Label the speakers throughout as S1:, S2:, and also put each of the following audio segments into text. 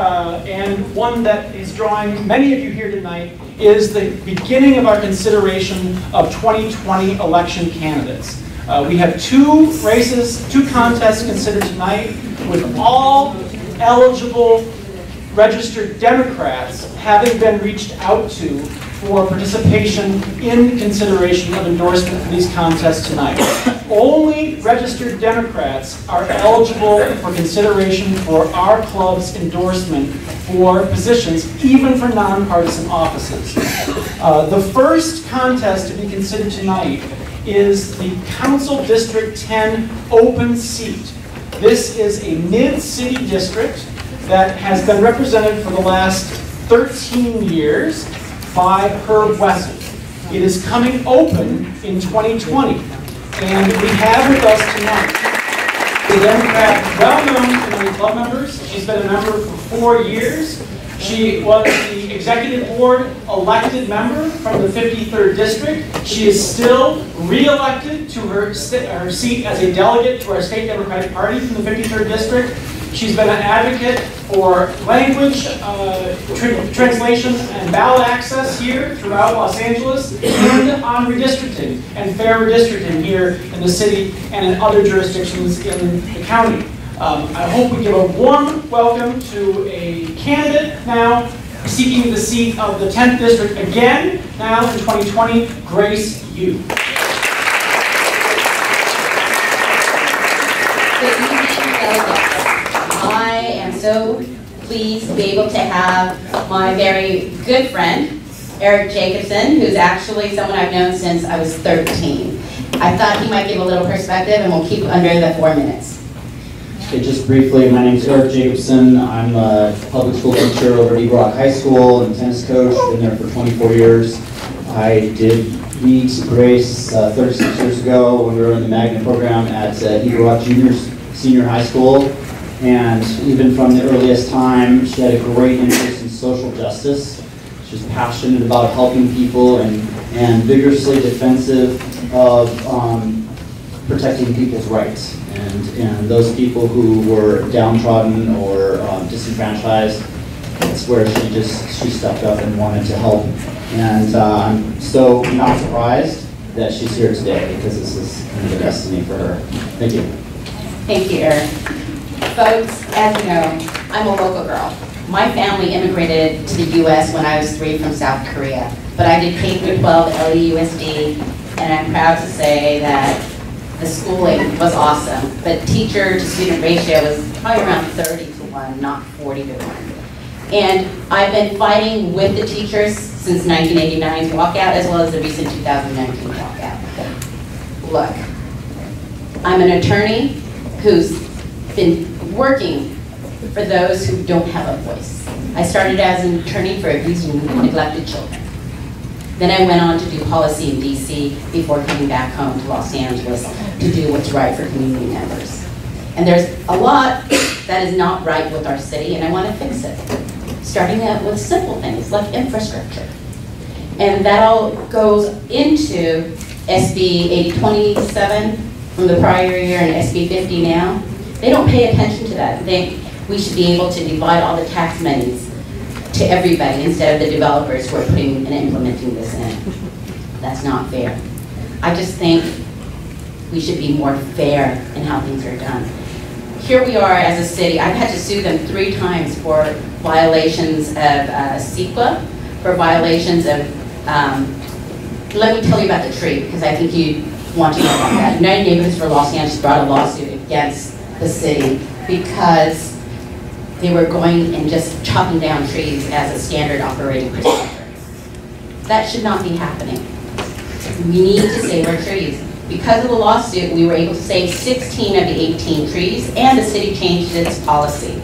S1: and one that is drawing many of you here tonight, is the beginning of our consideration of 2020 election candidates. We have two races, two contests considered tonight, with all eligible registered Democrats having been reached out to for participation in consideration of endorsement for these contests tonight. Only registered Democrats are eligible for consideration for our club's endorsement for positions, even for nonpartisan offices. The first contest to be considered tonight is the Council District 10 open seat. This is a mid-city district that has been represented for the last 13 years by Herb Wessel. It is coming open in 2020, and we have with us tonight a Democrat well known to many club members. She's been a member for 4 years. She was the executive board elected member from the 53rd District. She is still re-elected to her seat as a delegate to our state Democratic Party from the 53rd District. She's been an advocate for language, translation, and ballot access here throughout Los Angeles, and on redistricting and fair redistricting here in the city and in other jurisdictions in the county. I hope we give a warm welcome to a candidate now seeking the seat of the 10th District again, now in 2020, Grace Yu.
S2: I am so pleased to be able to have my very good friend, Eric Jacobson, who's actually someone I've known since I was 13. I thought he might give a little perspective, and we'll keep under the 4 minutes.
S3: Okay, just briefly, my name is Eric Jacobson. I'm a public school teacher over at Eagle Rock High School and tennis coach. Been there for 24 years. I did meet Grace 36 years ago when we were in the Magnet program at Eagle Rock Senior High School. And even from the earliest time, she had a great interest in social justice. She's passionate about helping people and vigorously defensive of protecting people's rights. And those people who were downtrodden or disenfranchised, that's where she stepped up and wanted to help. And I'm so not surprised that she's here today, because this is kind of a destiny for her. Thank you.
S2: Thank you, Eric. Folks, as you know, I'm a local girl. My family immigrated to the U.S. when I was 3 from South Korea, but I did K through 12 LAUSD, and I'm proud to say that the schooling was awesome, but teacher to student ratio was probably around 30 to 1, not 40 to 1. And I've been fighting with the teachers since 1989's walkout, as well as the recent 2019 walkout. Look, I'm an attorney who's been working for those who don't have a voice. I started as an attorney for abused and neglected children. Then I went on to do policy in DC before coming back home to Los Angeles to do what's right for community members. And there's a lot that is not right with our city, and I want to fix it. Starting out with simple things like infrastructure. And that all goes into SB 8027 from the prior year and SB 50 now. They don't pay attention to that. We should be able to divide all the tax monies to everybody instead of the developers who are putting and implementing this in. That's not fair. I just think we should be more fair in how things are done. Here we are as a city. I've had to sue them 3 times for violations of CEQA, for violations of, let me tell you about the tree, because I think you want to know about that. United Neighborhoods for Los Angeles brought a lawsuit against the city because they were going and just chopping down trees as a standard operating procedure. That should not be happening. We need to save our trees. Because of the lawsuit, we were able to save 16 of the 18 trees, and the city changed its policy.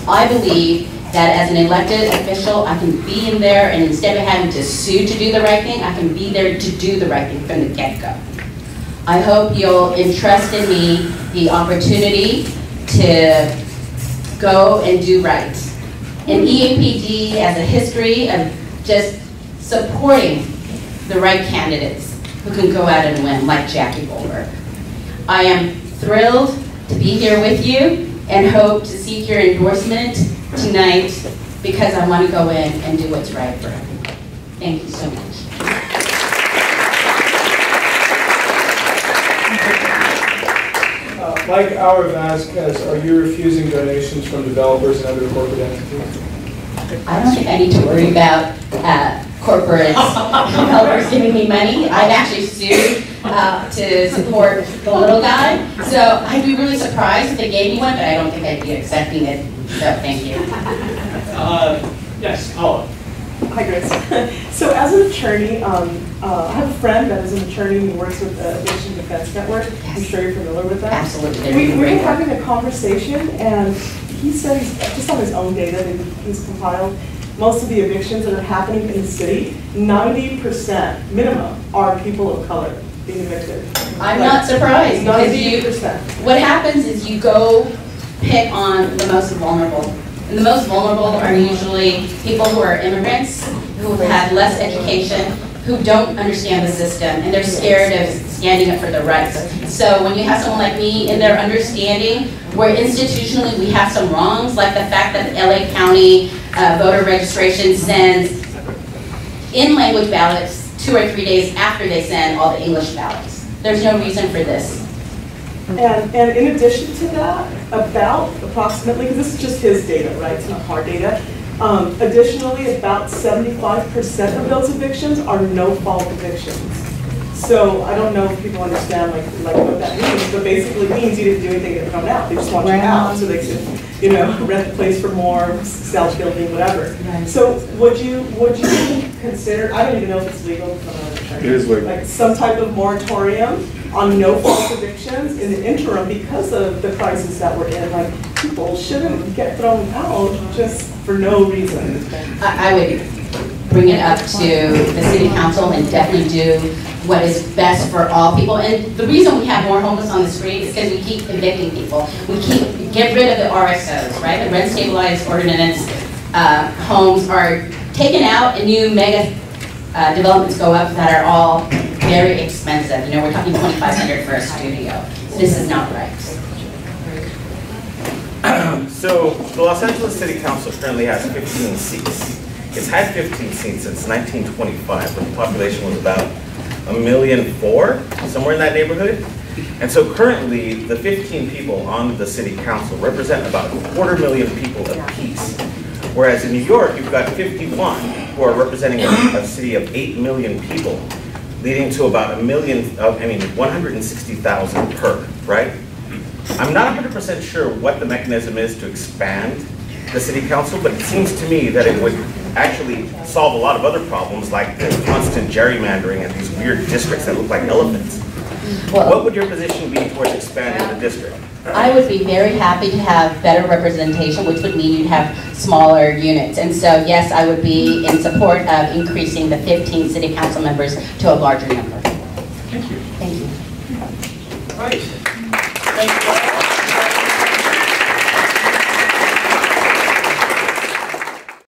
S2: I believe that as an elected official, I can be in there, and instead of having to sue to do the right thing, I can be there to do the right thing from the get-go. I hope you'll entrust in me the opportunity to go and do right. And EAPD has a history of just supporting the right candidates who can go out and win, like Jackie Goldberg. I am thrilled to be here with you and hope to seek your endorsement tonight because I want to go in and do what's right for everyone. Thank you so much.
S4: Like our Vasquez, are you refusing donations from developers and other corporate entities?
S2: I don't think I need to worry about corporate developers giving me money. I'd actually sue to support the little guy. So I'd be really surprised if they gave me one, but I don't think I'd be accepting it. So thank you.
S1: Yes, Paula.
S5: Hi, Grace. So as an attorney, I have a friend that is an attorney who works with the Addiction Defense Network. I'm sure you're familiar with that.
S2: Absolutely.
S5: We were having a conversation, and he said, just on his own data that he's compiled, most of the evictions that are happening in the city, 90% minimum are people of color being evicted.
S2: I'm not surprised. Because
S5: 90%.
S2: what happens is you go pick on the most vulnerable. And the most vulnerable are usually people who are immigrants, who have less education, who don't understand the system, and they're scared of standing up for their rights. So when you have someone like me in their understanding, where institutionally we have some wrongs, like the fact that the LA County voter registration sends in-language ballots 2 or 3 days after they send all the English ballots. There's no reason for this.
S5: And in addition to that, about approximately, because this is just his data, right, it's not hard data, additionally, about 75% of those evictions are no-fault evictions. So I don't know if people understand like what that means, but basically it means you didn't do anything to get thrown out. They just want you out so they could, rent the place for more, sell building, whatever.
S2: Right.
S5: So would you consider, I don't even know if it's legal,
S4: It is legal.
S5: like some type of moratorium on no-fault evictions in the interim because of the crisis that we're in? Like, people shouldn't get thrown out just for no reason.
S2: I would bring it up to the city council and definitely do what is best for all people. And the reason we have more homeless on the street is because we keep evicting people. We get rid of the RSOs, right? The rent stabilized ordinance homes are taken out and new mega developments go up that are all very expensive. We're talking $2,500 for a studio. This is not right.
S6: So the Los Angeles City Council currently has 15 seats. It's had 15 seats since 1925, when the population was about 1.4 million, somewhere in that neighborhood. And so currently, the 15 people on the City Council represent about 250,000 people apiece. Whereas in New York, you've got 51 who are representing a city of 8 million people, leading to about 160,000 per, right? I'm not 100% sure what the mechanism is to expand the City Council, but it seems to me that it would actually solve a lot of other problems like the constant gerrymandering and these weird districts that look like elephants.
S2: Well,
S6: what would your position be towards expanding the district?
S2: I would be very happy to have better representation, which would mean you'd have smaller units. And so, yes, I would be in support of increasing the 15 city council members to a larger number.
S1: Thank you.
S2: Thank you.
S1: Right. Thank you.